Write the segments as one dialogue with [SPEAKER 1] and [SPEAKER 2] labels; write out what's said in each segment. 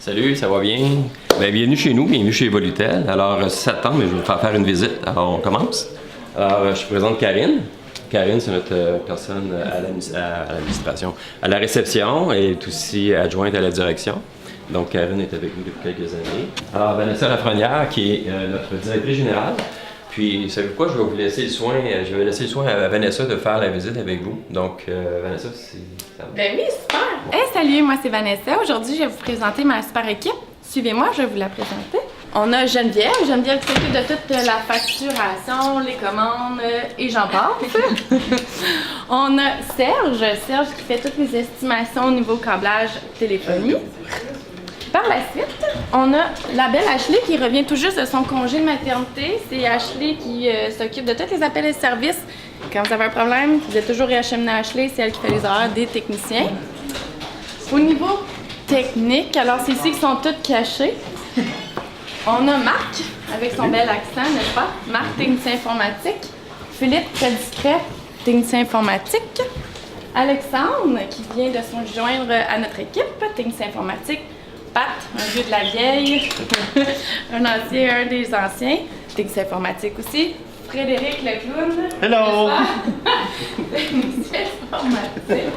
[SPEAKER 1] Salut, ça va bien? Bien, bienvenue chez nous, bienvenue chez Evolutel. Alors, 7 ans, mais je vais vous faire une visite. Alors, on commence. Alors, je présente Karine. Karine, c'est notre personne à l'administration. À la réception, elle est aussi adjointe à la direction. Donc, Karine est avec nous depuis quelques années. Alors, Vanessa Lafrenière, qui est notre directrice générale. Puis, savez-vous quoi? Je vais vous laisser le soin. Je vais laisser le soin à Vanessa de faire la visite avec vous. Donc, Vanessa, c'est...
[SPEAKER 2] Ben oui, super! Hey, salut, moi c'est Vanessa. Aujourd'hui, je vais vous présenter ma super équipe. Suivez-moi, je vais vous la présenter. On a Geneviève qui s'occupe de toute la facturation, les commandes et j'en passe. On a Serge qui fait toutes les estimations au niveau câblage téléphonie. Par la suite, on a la belle Ashley qui revient tout juste de son congé de maternité. C'est Ashley qui s'occupe de tous les appels et services. Quand vous avez un problème, vous êtes toujours réacheminé à Ashley, c'est elle qui fait les horaires des techniciens. Au niveau technique, alors c'est ici qu'ils sont tous cachés. On a Marc, avec son bel accent, n'est-ce pas? Marc, technicien informatique. Philippe, très discret, technicien informatique. Alexandre, qui vient de se joindre à notre équipe, technicien informatique. Pat, un vieux de la vieille, un des anciens, technicien informatique aussi. Frédéric le clown.
[SPEAKER 3] Hello!
[SPEAKER 2] Technicien informatique.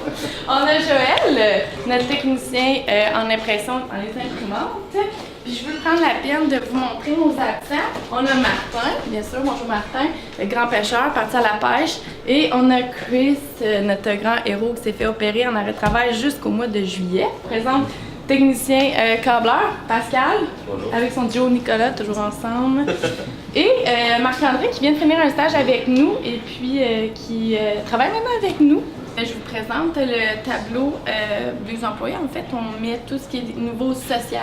[SPEAKER 2] On a Joël, notre technicien en impression, en les imprimantes. Puis je veux prendre la peine de vous montrer nos absents. On a Martin, bien sûr, bonjour Martin, le grand pêcheur parti à la pêche. Et on a Chris, notre grand héros qui s'est fait opérer en arrêt de travail jusqu'au mois de juillet. Présente technicien câbleur, Pascal, bonjour. Avec son duo Nicolas, toujours ensemble. Et Marc-André qui vient de finir un stage avec nous et puis qui travaille maintenant avec nous. Je vous présente le tableau des employés. En fait, on met tout ce qui est niveau social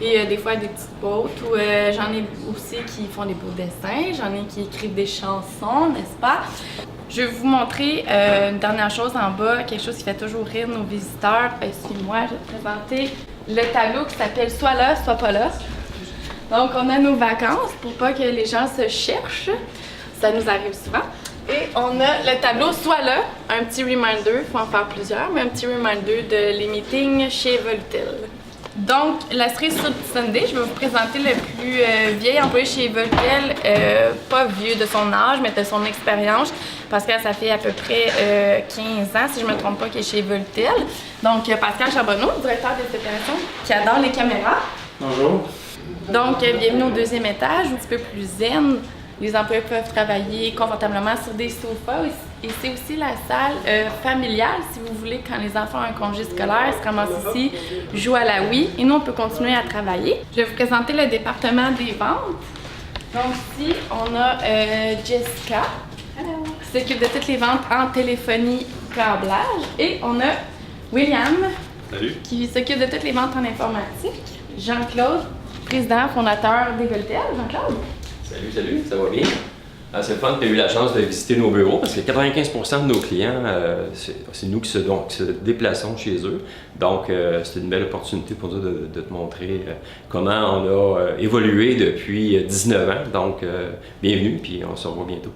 [SPEAKER 2] et des fois des petites bottes. J'en ai aussi qui font des beaux dessins, j'en ai qui écrivent des chansons, n'est-ce pas? Je vais vous montrer une dernière chose en bas, quelque chose qui fait toujours rire nos visiteurs. Suivez-moi, je vais te présenter le tableau qui s'appelle « Soit là, soit pas là ». Donc, on a nos vacances pour pas que les gens se cherchent. Ça nous arrive souvent. Et on a le tableau « Soit là », un petit reminder, il faut en faire plusieurs, mais un petit reminder de les meetings chez Evolutel. Donc, la cerise sur Sunday, je vais vous présenter le plus vieil employé chez Evolutel, pas vieux de son âge, mais de son expérience, parce que ça fait à peu près 15 ans, si je ne me trompe pas, qu'il est chez Evolutel. Donc, Pascal Charbonneau, directeur des opérations, qui adore les caméras.
[SPEAKER 3] Bonjour.
[SPEAKER 2] Donc, bienvenue au deuxième étage, un petit peu plus zen. Les employés peuvent travailler confortablement sur des sofas et c'est aussi la salle familiale, si vous voulez, quand les enfants ont un congé scolaire, ils se ramassent ici, jouent à la Wii et nous, on peut continuer à travailler. Je vais vous présenter le département des ventes. Donc ici, on a Jessica, qui s'occupe de toutes les ventes en téléphonie câblage. Et on a William, salut, qui s'occupe de toutes les ventes en informatique. Jean-Claude, président, fondateur d'Evolutel. Jean-Claude.
[SPEAKER 1] Salut, ça va bien? C'est le fun que tu aies eu la chance de visiter nos bureaux parce que 95% de nos clients, c'est nous qui se déplaçons chez eux. Donc, c'est une belle opportunité pour nous de te montrer comment on a évolué depuis 19 ans. Donc, bienvenue, puis on se revoit bientôt.